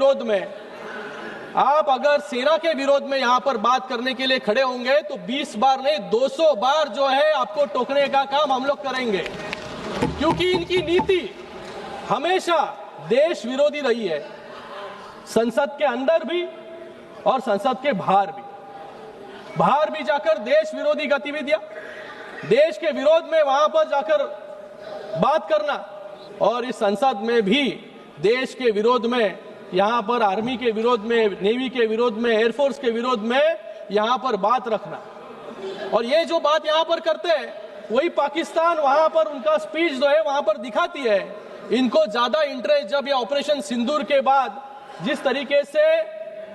विरोध में, आप अगर सेना के विरोध में यहां पर बात करने के लिए खड़े होंगे तो 20 बार नहीं 200 बार जो है आपको टोकने का काम हम लोग करेंगे, क्योंकि इनकी नीति हमेशा देश विरोधी रही है, संसद के अंदर भी और संसद के बाहर भी जाकर देश विरोधी गतिविधियां, देश के विरोध में वहां पर जाकर बात करना, और इस संसद में भी देश के विरोध में, यहां पर आर्मी के विरोध में, नेवी के विरोध में, एयरफोर्स के विरोध में यहां पर बात रखना। और ये जो बात यहां पर करते हैं वही पाकिस्तान वहां पर उनका स्पीच जो है वहां पर दिखाती है। इनको ज्यादा इंटरेस्ट जब ये ऑपरेशन सिंदूर के बाद जिस तरीके से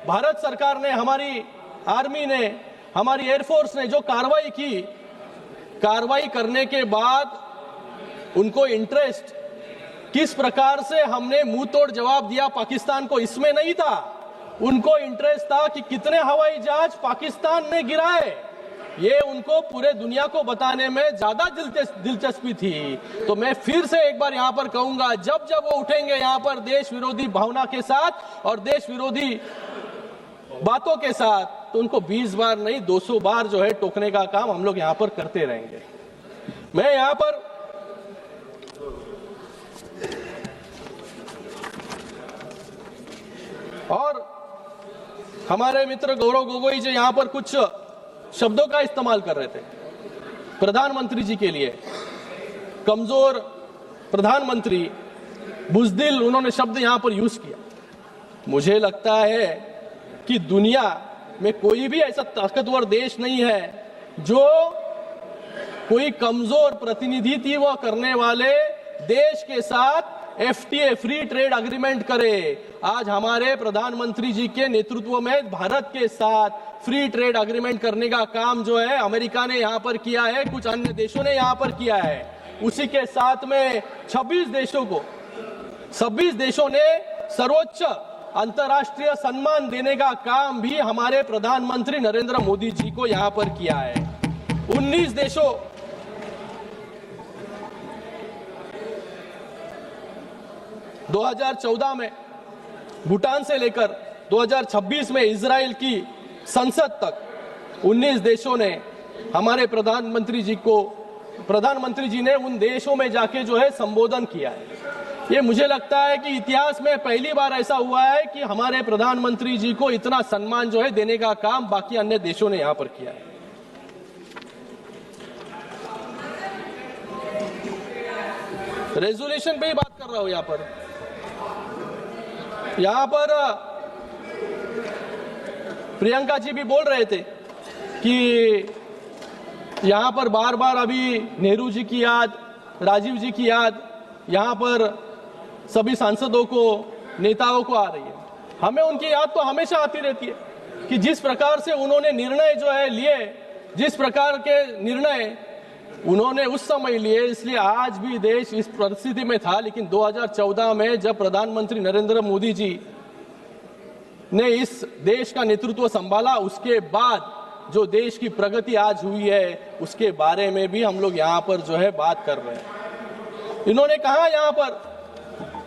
भारत सरकार ने, हमारी आर्मी ने, हमारी एयरफोर्स ने जो कार्रवाई की, कार्रवाई करने के बाद उनको इंटरेस्ट किस प्रकार से हमने मुंह तोड़ जवाब दिया पाकिस्तान को, इसमें नहीं था। उनको इंटरेस्ट था कि कितने हवाई जहाज पाकिस्तान ने गिराए, ये उनको पूरे दुनिया को बताने में ज्यादा दिलचस्पी थी। तो मैं फिर से एक बार यहां पर कहूंगा, जब जब वो उठेंगे यहां पर देश विरोधी भावना के साथ और देश विरोधी बातों के साथ, तो उनको 20 बार नहीं 200 बार जो है टोकने का काम हम लोग यहां पर करते रहेंगे। मैं यहां पर और हमारे मित्र गौरव गोगोई जी यहां पर कुछ शब्दों का इस्तेमाल कर रहे थे प्रधानमंत्री जी के लिए, कमजोर प्रधानमंत्री, बुजदिल, उन्होंने शब्द यहां पर यूज किया। मुझे लगता है कि दुनिया में कोई भी ऐसा ताकतवर देश नहीं है जो कोई कमजोर प्रतिनिधित्व करने वाले देश के साथ FTA फ्री ट्रेड एग्रीमेंट करे। आज हमारे प्रधानमंत्री जी के नेतृत्व में भारत के साथ फ्री ट्रेड एग्रीमेंट करने का काम जो है अमेरिका ने यहां पर किया है, कुछ अन्य देशों ने यहां पर किया है। उसी के साथ में 26 देशों ने सर्वोच्च अंतर्राष्ट्रीय सम्मान देने का काम भी हमारे प्रधानमंत्री नरेंद्र मोदी जी को यहां पर किया है। 19 देशों 2014 में भूटान से लेकर 2026 में इजराइल की संसद तक 19 देशों ने हमारे प्रधानमंत्री जी ने उन देशों में जाके जो है संबोधन किया है। ये मुझे लगता है कि इतिहास में पहली बार ऐसा हुआ है कि हमारे प्रधानमंत्री जी को इतना सम्मान जो है देने का काम बाकी अन्य देशों ने यहां पर किया है। रेजोल्यूशन पे ही बात कर रहा हूं। यहां पर प्रियंका जी भी बोल रहे थे कि यहां पर बार बार अभी नेहरू जी की याद, राजीव जी की याद यहां पर सभी सांसदों को, नेताओं को आ रही है। हमें उनकी याद तो हमेशा आती रहती है कि जिस प्रकार से उन्होंने निर्णय जो है लिए, जिस प्रकार के निर्णय उन्होंने उस समय लिए, इसलिए आज भी देश इस परिस्थिति में था। लेकिन 2014 में जब प्रधानमंत्री नरेंद्र मोदी जी ने इस देश का नेतृत्व संभाला, उसके बाद जो देश की प्रगति आज हुई है उसके बारे में भी हम लोग यहाँ पर जो है बात कर रहे हैं। इन्होंने कहा यहाँ पर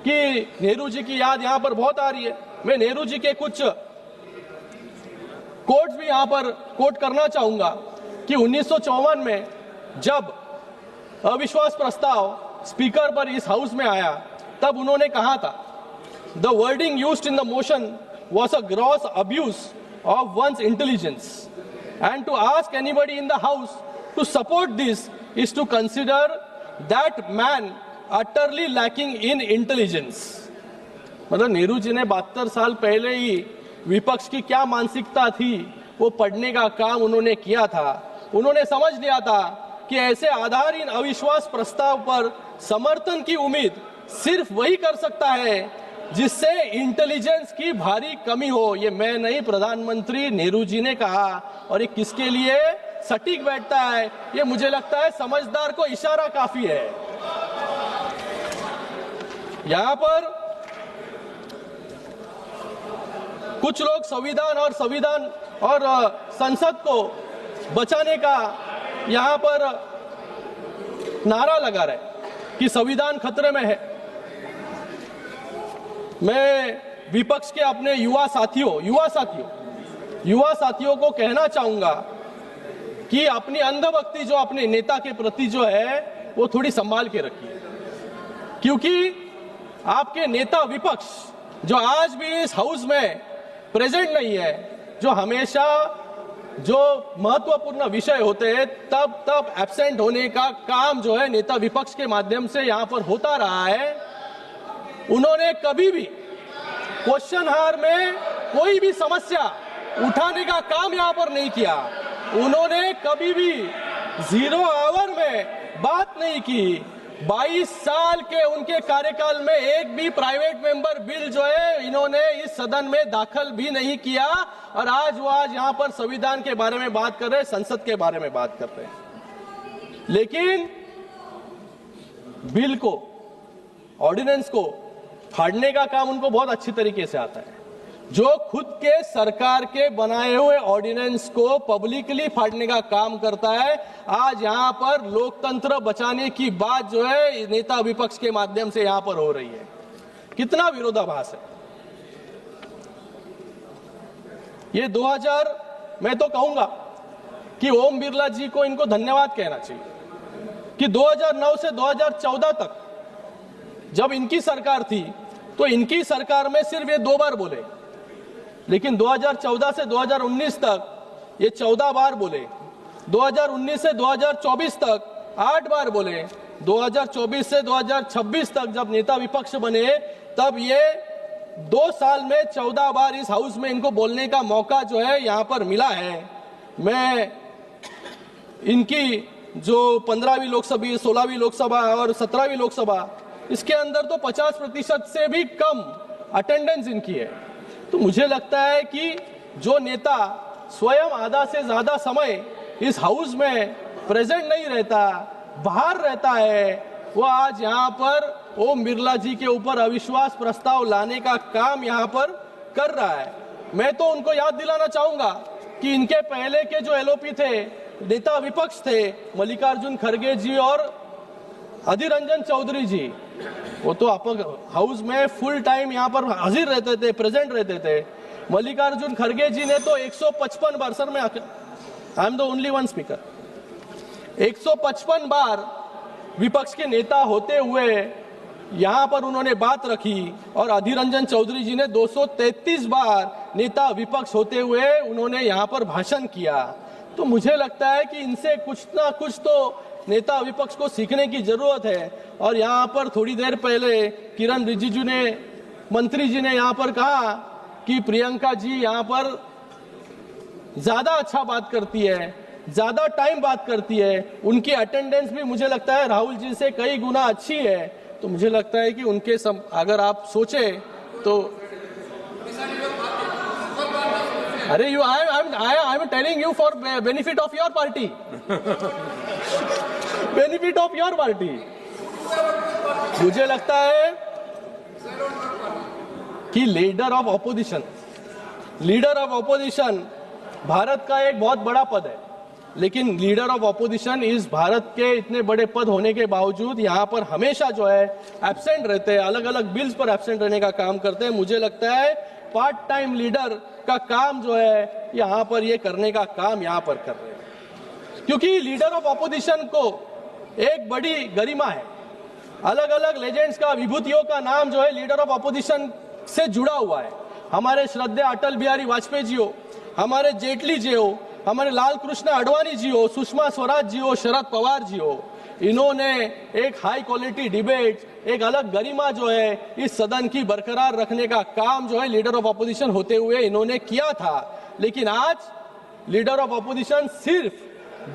कि नेहरू जी की याद यहाँ पर बहुत आ रही है। मैं नेहरू जी के कुछ कोट्स भी यहाँ पर कोट करना चाहूंगा कि 1954 में जब अविश्वास प्रस्ताव स्पीकर पर इस हाउस में आया, तब उन्होंने कहा था, the wording used in the motion was a gross abuse of one's intelligence, and to ask anybody in the house to support this is to consider that man utterly lacking in intelligence। मतलब नेहरू जी ने 72 साल पहले ही विपक्ष की क्या मानसिकता थी वो पढ़ने का काम उन्होंने किया था। उन्होंने समझ लिया था कि ऐसे आधारहीन अविश्वास प्रस्ताव पर समर्थन की उम्मीद सिर्फ वही कर सकता है जिससे इंटेलिजेंस की भारी कमी हो। ये मैं नहीं, प्रधानमंत्री नेहरू जी ने कहा। और ये किसके लिए सटीक बैठता है, ये मुझे लगता है समझदार को इशारा काफी है। यहां पर कुछ लोग संविधान और संसद को बचाने का यहां पर नारा लगा रहे कि संविधान खतरे में है। मैं विपक्ष के अपने युवा साथियों को कहना चाहूंगा कि अपनी अंधभक्ति जो अपने नेता के प्रति जो है वो थोड़ी संभाल के रखिए, क्योंकि आपके नेता विपक्ष जो आज भी इस हाउस में प्रेजेंट नहीं है, जो हमेशा जो महत्वपूर्ण विषय होते हैं तब एब्सेंट होने का काम जो है नेता विपक्ष के माध्यम से यहां पर होता रहा है। उन्होंने कभी भी क्वेश्चन हार में कोई भी समस्या उठाने का काम यहां पर नहीं किया। उन्होंने कभी भी 0 आवर में बात नहीं की। 22 साल के उनके कार्यकाल में एक भी प्राइवेट मेंबर बिल जो है इन्होंने इस सदन में दाखिल भी नहीं किया, और आज यहां पर संविधान के बारे में बात कर रहे हैं, संसद के बारे में बात कर रहे हैं। लेकिन बिल को, ऑर्डिनेंस को फाड़ने का काम उनको बहुत अच्छी तरीके से आता है। जो खुद के सरकार के बनाए हुए ऑर्डिनेंस को पब्लिकली फाड़ने का काम करता है, आज यहां पर लोकतंत्र बचाने की बात जो है नेता विपक्ष के माध्यम से यहां पर हो रही है। कितना विरोधाभास है ये। 2000 मैं तो कहूंगा कि ओम बिरला जी को इनको धन्यवाद कहना चाहिए कि 2009 से 2014 तक जब इनकी सरकार थी तो इनकी सरकार में सिर्फ ये 2 बार बोले, लेकिन 2014 से 2019 तक ये 14 बार बोले। 2019 से 2024 तक 8 बार बोले। 2024 से 2026 तक जब नेता विपक्ष बने तब ये 2 साल में 14 बार इस हाउस में इनको बोलने का मौका जो है यहां पर मिला है। मैं इनकी जो 15वीं लोकसभा, 16वीं लोकसभा और 17वीं लोकसभा, इसके अंदर तो 50% से भी कम अटेंडेंस इनकी है। तो मुझे लगता है कि जो नेता स्वयं आधा से ज्यादा समय इस हाउस में प्रेजेंट नहीं रहता, बाहर रहता है, वो आज यहाँ पर ओम बिरला जी के ऊपर अविश्वास प्रस्ताव लाने का काम यहाँ पर कर रहा है। मैं तो उनको याद दिलाना चाहूंगा कि इनके पहले के जो एलओपी थे, नेता विपक्ष थे, मल्लिकार्जुन खड़गे जी और अधीर रंजन चौधरी जी, वो तो आप हाउस में फुल टाइम यहाँ पर हाजिर रहते थे, प्रेजेंट रहते थे। मल्लिकार्जुन खड़गे जी ने तो 155 बार, सर मैं I am the only one speaker, 155 बार विपक्ष के नेता होते हुए यहाँ पर उन्होंने बात रखी, और अधीर रंजन चौधरी जी ने 233 बार नेता विपक्ष होते हुए उन्होंने यहाँ पर भाषण किया। तो मुझे लगता है कि इनसे कुछ ना कुछ तो नेता विपक्ष को सीखने की जरूरत है। और यहाँ पर थोड़ी देर पहले किरण रिजिजू ने, मंत्री जी ने यहाँ पर कहा कि प्रियंका जी यहाँ पर ज्यादा अच्छा बात करती है, ज्यादा टाइम बात करती है, उनकी अटेंडेंस भी मुझे लगता है राहुल जी से कई गुना अच्छी है। तो मुझे लगता है कि उनके अगर आप सोचे तो अरे I am telling you for benefit of your party benefit of your party. मुझे लगता है कि लीडर ऑफ ऑपोजिशन भारत का एक बहुत बड़ा पद है, लेकिन लीडर ऑफ ऑपोजिशन इस भारत के इतने बड़े पद होने के बावजूद यहाँ पर हमेशा जो है एब्सेंट रहते हैं, अलग अलग बिल्स पर एब्सेंट रहने का काम करते हैं। मुझे लगता है पार्ट टाइम लीडर का काम जो है यहाँ पर ये करने का काम यहाँ पर कर रहे हैं, क्योंकि लीडर ऑफ ऑपोजिशन को एक बड़ी गरिमा है। अलग अलग लेजेंड्स का, विभूतियों का नाम जो है लीडर ऑफ ऑपोजिशन से जुड़ा हुआ है। हमारे श्रद्धेय अटल बिहारी वाजपेयी जी हो, हमारे जेटली जी हो, हमारे लाल कृष्ण आडवाणी जी हो, सुषमा स्वराज जी हो, शरद पवार जी हो, इन्होंने एक हाई क्वालिटी डिबेट, एक अलग गरिमा जो है इस सदन की बरकरार रखने का काम जो है लीडर ऑफ ऑपोजिशन होते हुए इन्होंने किया था। लेकिन आज लीडर ऑफ ऑपोजिशन सिर्फ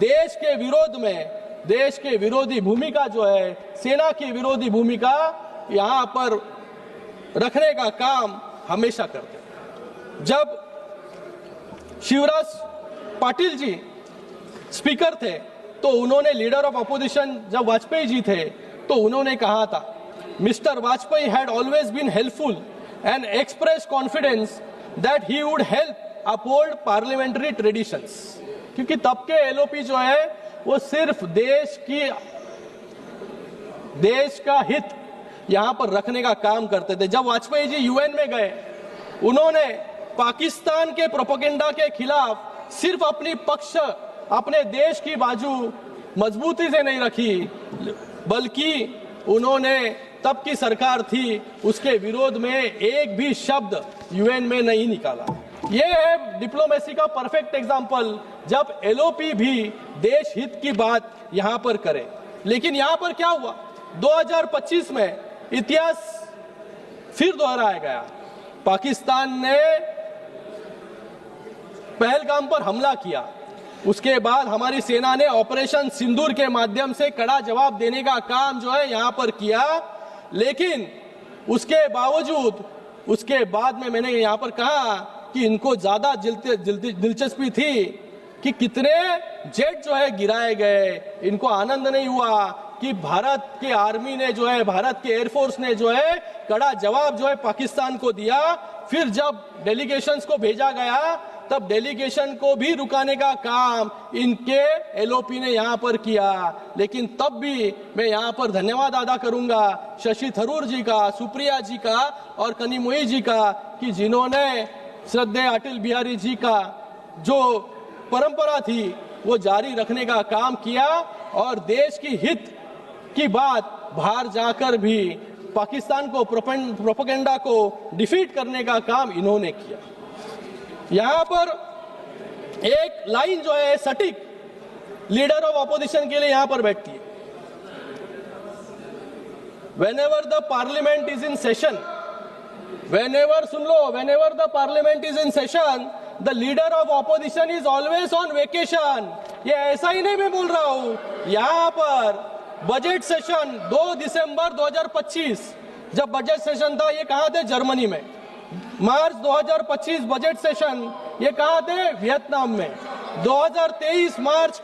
देश के विरोध में, देश के विरोधी भूमिका जो है, सेना की विरोधी भूमिका यहाँ पर रखने का काम हमेशा करते हैं। जब शिवराज पाटिल जी स्पीकर थे तो उन्होंने लीडर ऑफ ऑपोजिशन, जब वाजपेयी जी थे तो उन्होंने कहा था, mister Vajpayee had always been helpful and express confidence that he would help uphold parliamentary traditions. क्योंकि तब के एलओपी जो है वो सिर्फ देश का हित यहां पर रखने का काम करते थे। जब वाजपेयी जी यूएन में गए उन्होंने पाकिस्तान के प्रोपेगेंडा के खिलाफ सिर्फ अपनी पक्ष, अपने देश की बाजू मजबूती से नहीं रखी, बल्कि उन्होंने तब की सरकार थी उसके विरोध में एक भी शब्द यूएन में नहीं निकाला। ये है डिप्लोमेसी का परफेक्ट एग्जाम्पल, जब एलओपी भी देश हित की बात यहां पर करे। लेकिन यहां पर क्या हुआ, 2025 में इतिहास फिर दोहराया गया। पाकिस्तान ने पहलगाम पर हमला किया, उसके बाद हमारी सेना ने ऑपरेशन सिंदूर के माध्यम से कड़ा जवाब देने का काम जो है यहां पर किया। लेकिन उसके बावजूद, उसके बाद में मैंने यहां पर कहा कि इनको ज्यादा दिलचस्पी थी कि कितने जेट जो है गिराए गए। इनको आनंद नहीं हुआ कि भारत के आर्मी ने जो है, भारत के एयरफोर्स ने जो है कड़ा जवाब जो है पाकिस्तान को दिया। फिर जब डेलीगेशंस को भेजा गया, तब डेलीगेशन को भी रुकाने का काम इनके एलओपी ने यहां पर किया। लेकिन तब भी मैं यहां पर धन्यवाद अदा करूंगा शशि थरूर जी का, सुप्रिया जी का और कनिमोई जी का, कि जिन्होंने श्रद्धेय अटल बिहारी जी का जो परंपरा थी वो जारी रखने का काम किया और देश की हित की बात बाहर जाकर भी पाकिस्तान को, प्रोपेगेंडा को डिफीट करने का काम इन्होंने किया। यहां पर एक लाइन जो है सटीक लीडर ऑफ ऑपोजिशन के लिए यहां पर बैठती है, whenever the parliament is in session, whenever, soon low, whenever the parliament is in session, the leader of opposition is always on vacation। ये ऐसा ही नहीं मैं बोल रहा हूं, यहां पर बजट सेशन 2 दिसंबर 2025 जब बजट सेशन था, ये कहां थे? जर्मनी में। मार्च 2025 बजट सेशन ये कहां थे? वियतनाम में। 2023 मार्च